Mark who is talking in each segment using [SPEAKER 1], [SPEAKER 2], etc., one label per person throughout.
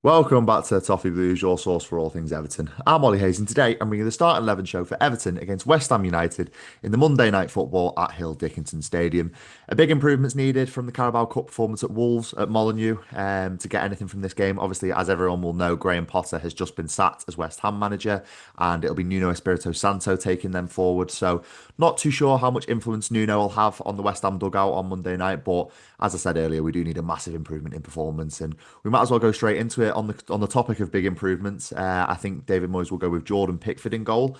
[SPEAKER 1] Welcome back to Toffee Blues, your source for all things Everton. I'm Ollie Hayes, and today I'm bringing the start 11 show for Everton against West Ham United in the Monday night football at Hill Dickinson Stadium. A big improvement's needed from the Carabao Cup performance at Wolves at Molineux to get anything from this game. Obviously, as everyone will know, Graham Potter has just been sacked as West Ham manager, and it'll be Nuno Espirito Santo taking them forward. So, not too sure how much influence Nuno will have on the West Ham dugout on Monday night, but as I said earlier, we do need a massive improvement in performance, and we might as well go straight into it on the topic of big improvements. I think David Moyes will go with Jordan Pickford in goal,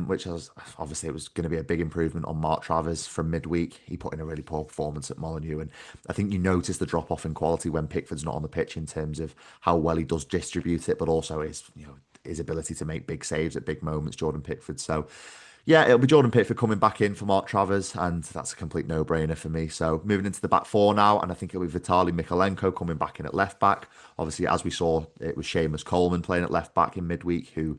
[SPEAKER 1] which was obviously it was going to be a big improvement on Mark Travers from midweek. He put in a really poor performance at Molineux, and I think you notice the drop off in quality when Pickford's not on the pitch in terms of how well he does distribute it, but also his ability to make big saves at big moments. Jordan Pickford, so. Yeah, it'll be Jordan Pickford coming back in for Mark Travers, and that's a complete no-brainer for me. So moving into the back four now, and I think it'll be Vitaly Mikalenko coming back in at left back. Obviously, as we saw, it was Seamus Coleman playing at left back in midweek, who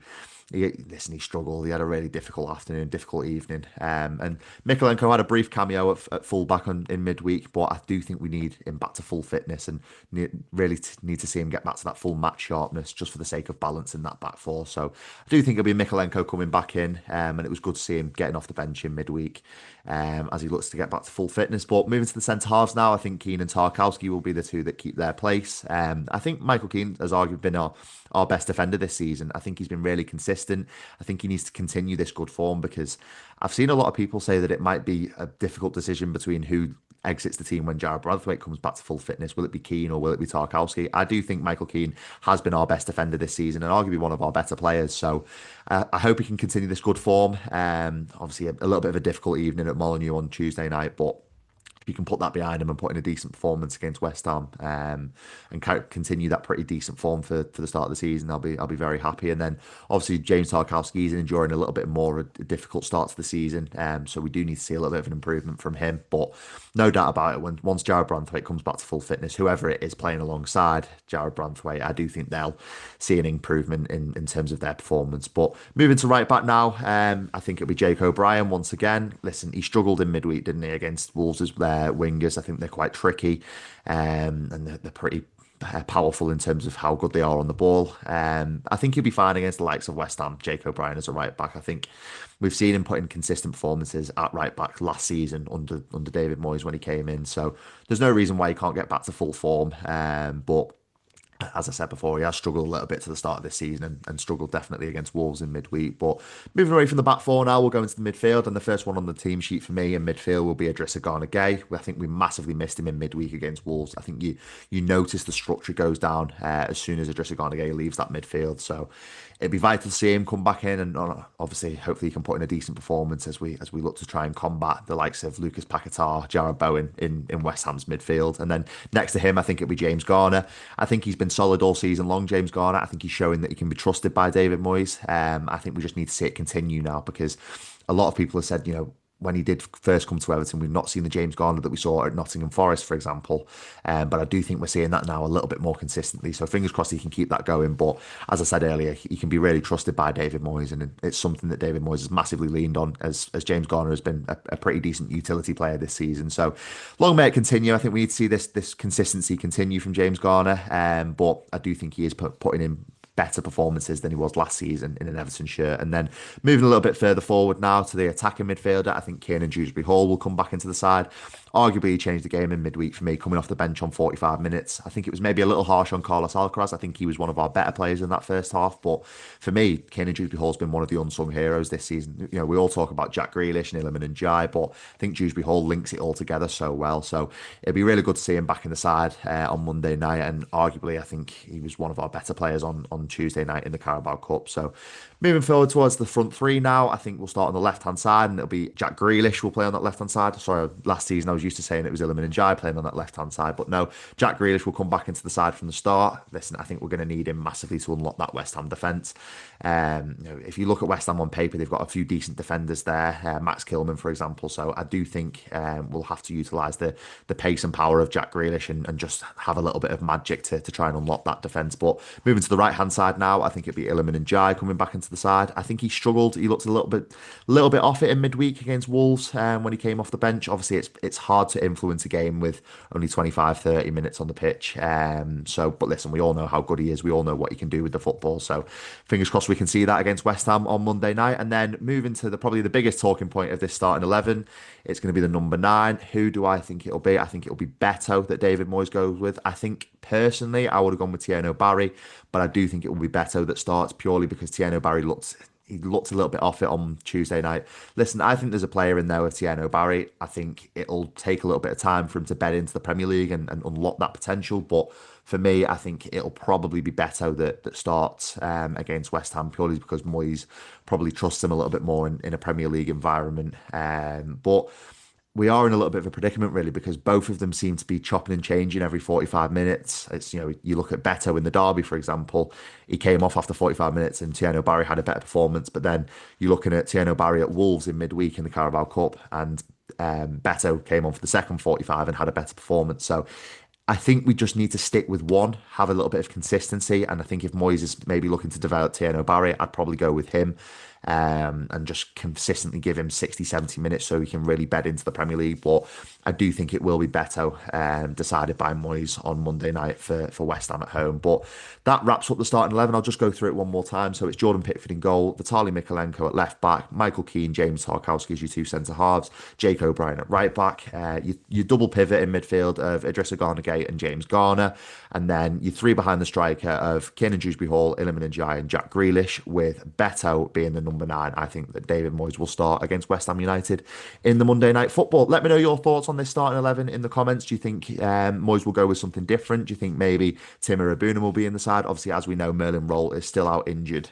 [SPEAKER 1] he struggled. He had a really difficult afternoon, difficult evening. And Mikalenko had a brief cameo at full back in midweek, but I do think we need him back to full fitness and need to see him get back to that full match sharpness just for the sake of balance in that back four. So I do think it'll be Mikalenko coming back in, and it was good to see him getting off the bench in midweek as he looks to get back to full fitness. But moving to the centre halves now, I think Keane and Tarkowski will be the two that keep their place. I think Michael Keane has arguably been our best defender this season. I think he's been really consistent. I think he needs to continue this good form because I've seen a lot of people say that it might be a difficult decision between who exits the team when Jared Braithwaite comes back to full fitness. Will it be Keane or will it be Tarkowski? I do think Michael Keane has been our best defender this season and arguably one of our better players. So I hope he can continue this good form. Obviously, a little bit of a difficult evening at Molineux on Tuesday night, but if you can put that behind him and put in a decent performance against West Ham, and continue that pretty decent form for the start of the season, I'll be very happy. And then obviously James Tarkowski is enduring a little bit more of a difficult start to the season, so we do need to see a little bit of an improvement from him. But no doubt about it, once Jared Branthwaite comes back to full fitness, whoever it is playing alongside Jared Branthwaite, I do think they'll see an improvement in terms of their performance. But moving to right back now, I think it'll be Jake O'Brien once again. Listen, he struggled in midweek, didn't he, against Wolves' wingers. I think they're quite tricky, and they're pretty powerful in terms of how good they are on the ball. I think he'll be fine against the likes of West Ham. Jake O'Brien as a right back. I think we've seen him put in consistent performances at right back last season under David Moyes when he came in. So there's no reason why he can't get back to full form. But as I said before, he has struggled a little bit to the start of this season and struggled definitely against Wolves in midweek. But moving away from the back four now, we'll go into the midfield. And the first one on the team sheet for me in midfield will be Idrissa Gana Gueye. I think we massively missed him in midweek against Wolves. I think you notice the structure goes down as soon as Idrissa Gana Gueye leaves that midfield. So it'd be vital to see him come back in and obviously hopefully he can put in a decent performance as we look to try and combat the likes of Lucas Paquetá, Jarrod Bowen in West Ham's midfield. And then next to him, I think it'll be James Garner. I think he's been solid all season long, James Garner. I think he's showing that he can be trusted by David Moyes. I think we just need to see it continue now because a lot of people have said, when he did first come to Everton, we've not seen the James Garner that we saw at Nottingham Forest, for example. But I do think we're seeing that now a little bit more consistently. So fingers crossed he can keep that going. But as I said earlier, he can be really trusted by David Moyes, and it's something that David Moyes has massively leaned on as James Garner has been a pretty decent utility player this season. So long may it continue. I think we need to see this consistency continue from James Garner. But I do think he is putting in better performances than he was last season in an Everton shirt. And then moving a little bit further forward now to the attacking midfielder, I think Kiernan Dewsbury-Hall will come back into the side. Arguably, he changed the game in midweek for me, coming off the bench on 45 minutes. I think it was maybe a little harsh on Carlos Alcaraz. I think he was one of our better players in that first half. But for me, Kiernan Dewsbury-Hall's been one of the unsung heroes this season. We all talk about Jack Grealish and Iliman and Jai, but I think Dewsbury-Hall links it all together so well. So it'd be really good to see him back in the side on Monday night. And arguably, I think he was one of our better players on Tuesday night in the Carabao Cup. So moving forward towards the front three now, I think we'll start on the left-hand side, and it'll be Jack Grealish will play on that left-hand side. Sorry, last season I was used to saying it was Iliman and Jai playing on that left-hand side, but no, Jack Grealish will come back into the side from the start. Listen, I think we're going to need him massively to unlock that West Ham defence. If you look at West Ham on paper, they've got a few decent defenders there, Max Kilman, for example. So I do think we'll have to utilise the pace and power of Jack Grealish and just have a little bit of magic to try and unlock that defence. But moving to the right-hand hand side now, I think it'd be Illiman and Jai coming back into the side. I think he struggled. He looked a little bit off it in midweek against Wolves when he came off the bench. Obviously, it's hard to influence a game with only 25, 30 minutes on the pitch. But listen, we all know how good he is. We all know what he can do with the football. So fingers crossed we can see that against West Ham on Monday night. And then moving to probably the biggest talking point of this starting 11, it's going to be the number 9. Who do I think it'll be? I think it'll be Beto that David Moyes goes with. I think personally I would have gone with Tieno Barry, but I do think it will be Beto that starts purely because Tieno Barry looked a little bit off it on Tuesday night. Listen, I think there's a player in there with Tieno Barry. I think it'll take a little bit of time for him to bed into the Premier League and unlock that potential. But for me, I think it'll probably be Beto that starts against West Ham purely because Moyes probably trusts him a little bit more in a Premier League environment. But we are in a little bit of a predicament really because both of them seem to be chopping and changing every 45 minutes. It's, you look at Beto in the derby, for example, he came off after 45 minutes and Tieno Barry had a better performance. But then you're looking at Tieno Barry at Wolves in midweek in the Carabao Cup and Beto came on for the second 45 and had a better performance. So I think we just need to stick with one, have a little bit of consistency. And I think if Moyes is maybe looking to develop Tieno Barry, I'd probably go with him and just consistently give him 60, 70 minutes so he can really bed into the Premier League. But I do think it will be Beto decided by Moyes on Monday night for West Ham at home. But that wraps up the starting 11. I'll just go through it one more time. So it's Jordan Pickford in goal, Vitaly Mykolenko at left back, Michael Keane, James Tarkowski as your two centre halves, Jake O'Brien at right back, your double pivot in midfield of Idrissa Gana-Gueye and James Garner, and then your three behind the striker of Kiernan Dewsbury-Hall, Iliman Ndiaye and Jack Grealish, with Beto being the number 9. I think that David Moyes will start against West Ham United in the Monday night football. Let me know your thoughts on this starting 11 in the comments. Do you think Moyes will go with something different? Do you think maybe Timur Abuna will be in the side? Obviously, as we know, Merlin Roll is still out injured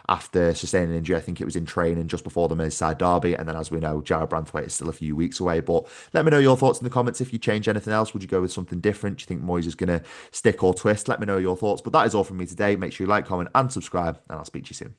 [SPEAKER 1] after sustaining injury. I think it was in training just before the Merseyside derby. And then, as we know, Jarrad Branthwaite is still a few weeks away. But let me know your thoughts in the comments. If you change anything else, would you go with something different? Do you think Moyes is going to stick or twist? Let me know your thoughts. But that is all from me today. Make sure you like, comment, and subscribe, and I'll speak to you soon.